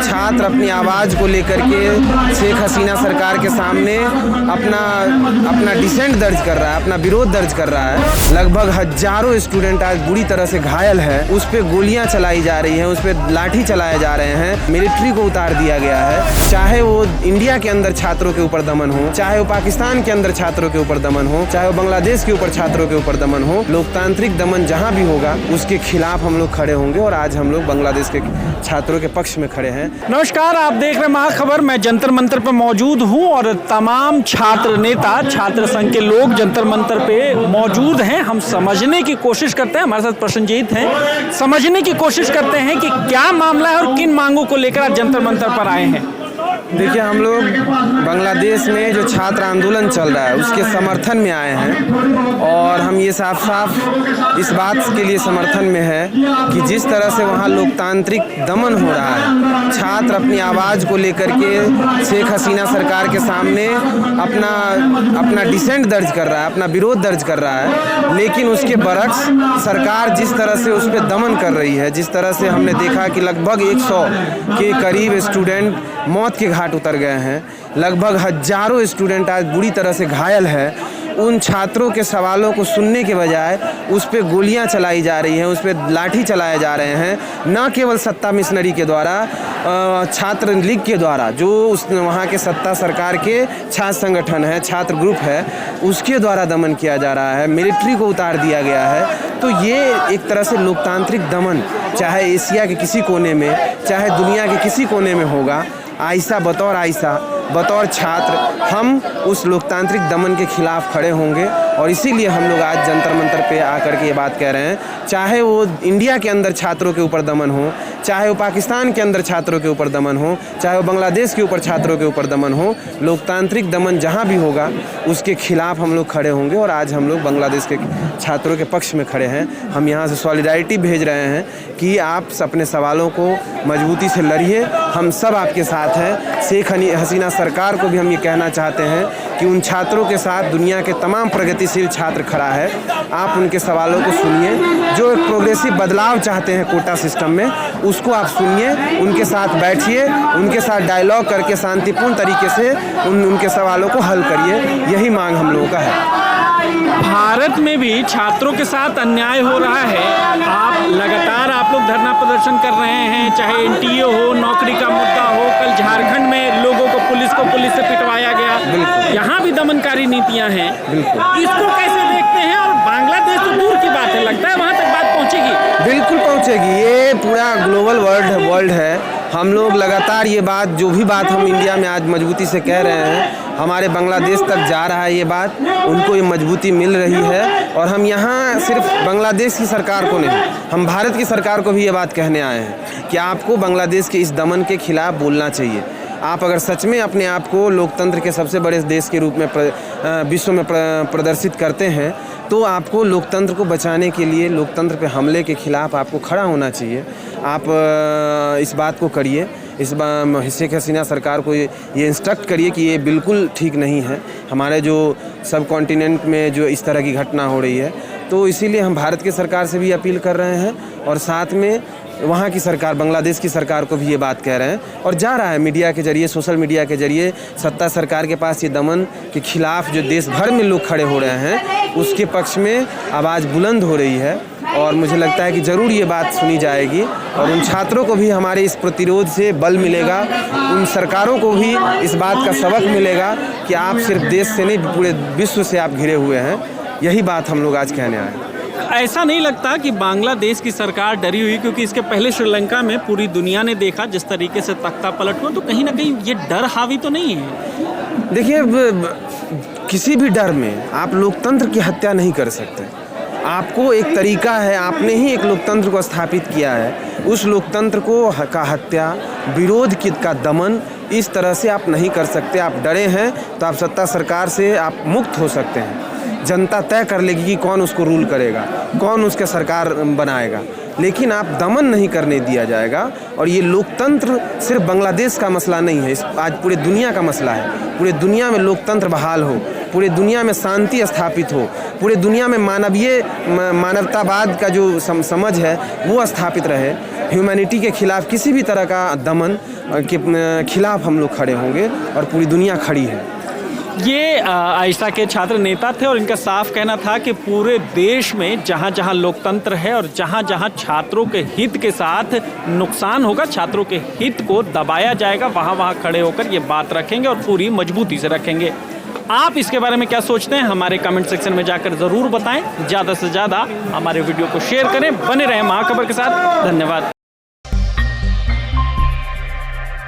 छात्र अपनी आवाज़ को लेकर के शेख हसीना सरकार के सामने अपना डिसेंट दर्ज कर रहा है, अपना विरोध दर्ज कर रहा है। लगभग हजारों स्टूडेंट आज बुरी तरह से घायल है, उस पर गोलियां चलाई जा रही हैं, उस पर लाठी चलाए जा रहे हैं, मिलिट्री को उतार दिया गया है। चाहे वो इंडिया के अंदर छात्रों के ऊपर दमन हो, चाहे वो पाकिस्तान के अंदर छात्रों के ऊपर दमन हो, चाहे वो बांग्लादेश के ऊपर छात्रों के ऊपर दमन हो, लोकतांत्रिक दमन जहाँ भी होगा उसके खिलाफ हम लोग खड़े होंगे। और आज हम लोग बांग्लादेश के छात्रों के पक्ष में खड़े हैं। नमस्कार, आप देख रहे हैं महाखबर। मैं जंतर मंतर पर मौजूद हूं और तमाम छात्र नेता, छात्र संघ के लोग जंतर मंतर पे मौजूद हैं। हम समझने की कोशिश करते हैं, हमारे साथ प्रसन्नजीत हैं, समझने की कोशिश करते हैं कि क्या मामला है और किन मांगों को लेकर आज जंतर मंतर पर आए हैं। देखिए, हम लोग बांग्लादेश में जो छात्र आंदोलन चल रहा है उसके समर्थन में आए हैं और हम ये साफ साफ इस बात के लिए समर्थन में है कि जिस तरह से वहाँ लोकतांत्रिक दमन हो रहा है, छात्र अपनी आवाज़ को लेकर के शेख हसीना सरकार के सामने अपना डिसेंट दर्ज कर रहा है, अपना विरोध दर्ज कर रहा है, लेकिन उसके बरक्स सरकार जिस तरह से उस पर दमन कर रही है, जिस तरह से हमने देखा कि लगभग 100 के करीब स्टूडेंट मौत के घाट उतर गए हैं, लगभग हजारों स्टूडेंट आज बुरी तरह से घायल है। उन छात्रों के सवालों को सुनने के बजाय उस पर गोलियां चलाई जा रही हैं, उस पर लाठी चलाए जा रहे हैं। न केवल सत्ता मिशनरी के द्वारा, छात्र लीग के द्वारा, जो उस वहाँ के सत्ता सरकार के छात्र संगठन है, छात्र ग्रुप है, उसके द्वारा दमन किया जा रहा है, मिलिट्री को उतार दिया गया है। तो ये एक तरह से लोकतांत्रिक दमन चाहे एशिया के किसी कोने में, चाहे दुनिया के किसी कोने में होगा, बतौर छात्र हम उस लोकतांत्रिक दमन के खिलाफ खड़े होंगे। और इसीलिए हम लोग आज जंतर मंतर पे आकर के ये बात कह रहे हैं। चाहे वो इंडिया के अंदर छात्रों के ऊपर दमन हो, चाहे वो पाकिस्तान के अंदर छात्रों के ऊपर दमन हो, चाहे वो बांग्लादेश के ऊपर छात्रों के ऊपर दमन हो, लोकतांत्रिक दमन जहाँ भी होगा उसके खिलाफ हम लोग खड़े होंगे। और आज हम लोग बांग्लादेश के छात्रों के पक्ष में खड़े हैं। हम यहाँ से सॉलिडारिटी भेज रहे हैं कि आप अपने सवालों को मजबूती से लड़िए, हम सब आपके साथ हैं। शेख हसीना सरकार को भी हम ये कहना चाहते हैं कि उन छात्रों के साथ दुनिया के तमाम प्रगतिशील छात्र खड़ा है। आप उनके सवालों को सुनिए, जो एक प्रोग्रेसिव बदलाव चाहते हैं कोटा सिस्टम में, उसको आप सुनिए, उनके साथ बैठिए, उनके साथ डायलॉग करके शांतिपूर्ण तरीके से उनके सवालों को हल करिए। यही मांग हम लोगों का है। भारत में भी छात्रों के साथ अन्याय हो रहा है। आप लोग धरना प्रदर्शन कर रहे हैं, चाहे एनटीए हो, नौकरी का मुद्दा हो। कल झारखंड में लोगों को पुलिस से पिटवाया गया। यहाँ भी दमनकारी नीतियाँ हैं। इसको कैसे देखते हैं? और बांग्लादेश तो दूर की बात है, लगता है वहाँ तक बात पहुँचेगी? बिल्कुल पहुँचेगी। ये पूरा ग्लोबल वर्ल्ड है। हम लोग लगातार ये बात, जो भी बात हम इंडिया में आज मजबूती से कह रहे हैं, हमारे बांग्लादेश तक जा रहा है ये बात, उनको ये मजबूती मिल रही है। और हम यहाँ सिर्फ बांग्लादेश की सरकार को नहीं, हम भारत की सरकार को भी ये बात कहने आए हैं कि आपको बांग्लादेश के इस दमन के खिलाफ बोलना चाहिए। आप अगर सच में अपने आप को लोकतंत्र के सबसे बड़े देश के रूप में विश्व में प्रदर्शित करते हैं, तो आपको लोकतंत्र को बचाने के लिए, लोकतंत्र पे हमले के खिलाफ आपको खड़ा होना चाहिए। आप इस बात को करिए, शेख हसीना सरकार को ये इंस्ट्रक्ट करिए कि ये बिल्कुल ठीक नहीं है। हमारे जो सब कॉन्टिनेंट में जो इस तरह की घटना हो रही है, तो इसीलिए हम भारत की सरकार से भी अपील कर रहे हैं और साथ में वहाँ की सरकार, बांग्लादेश की सरकार को भी ये बात कह रहे हैं। और जा रहा है मीडिया के जरिए, सोशल मीडिया के जरिए सत्ता सरकार के पास ये दमन के खिलाफ जो देश भर में लोग खड़े हो रहे हैं, उसके पक्ष में आवाज़ बुलंद हो रही है। और मुझे लगता है कि ज़रूर ये बात सुनी जाएगी और उन छात्रों को भी हमारे इस प्रतिरोध से बल मिलेगा, उन सरकारों को भी इस बात का सबक मिलेगा कि आप सिर्फ देश से नहीं, पूरे विश्व से आप घिरे हुए हैं। यही बात हम लोग आज कहने आए हैं। ऐसा नहीं लगता कि बांग्लादेश की सरकार डरी हुई? क्योंकि इसके पहले श्रीलंका में पूरी दुनिया ने देखा जिस तरीके से तख्ता पलट हुआ, तो कहीं ना कहीं ये डर हावी तो नहीं है? देखिए, किसी भी डर में आप लोकतंत्र की हत्या नहीं कर सकते। आपको एक तरीका है, आपने ही एक लोकतंत्र को स्थापित किया है, उस लोकतंत्र का हत्या, विरोध का दमन इस तरह से आप नहीं कर सकते। आप डरे हैं तो आप सत्ता सरकार से आप मुक्त हो सकते हैं। जनता तय कर लेगी कि कौन उसको रूल करेगा, कौन उसके सरकार बनाएगा, लेकिन आप दमन नहीं करने दिया जाएगा। और ये लोकतंत्र सिर्फ बांग्लादेश का मसला नहीं है, आज पूरे दुनिया का मसला है। पूरे दुनिया में लोकतंत्र बहाल हो, पूरे दुनिया में शांति स्थापित हो, पूरे दुनिया में मानवतावाद का जो समझ है वो स्थापित रहे। ह्यूमैनिटी के खिलाफ, किसी भी तरह का दमन के खिलाफ हम लोग खड़े होंगे और पूरी दुनिया खड़ी है। ये आइसा के छात्र नेता थे और इनका साफ कहना था कि पूरे देश में जहाँ जहाँ लोकतंत्र है और जहाँ जहाँ छात्रों के हित के साथ नुकसान होगा, छात्रों के हित को दबाया जाएगा, वहाँ वहाँ खड़े होकर ये बात रखेंगे और पूरी मजबूती से रखेंगे। आप इसके बारे में क्या सोचते हैं हमारे कमेंट सेक्शन में जाकर ज़रूर बताएं। ज़्यादा से ज़्यादा हमारे वीडियो को शेयर करें। बने रहें महाखबर के साथ। धन्यवाद।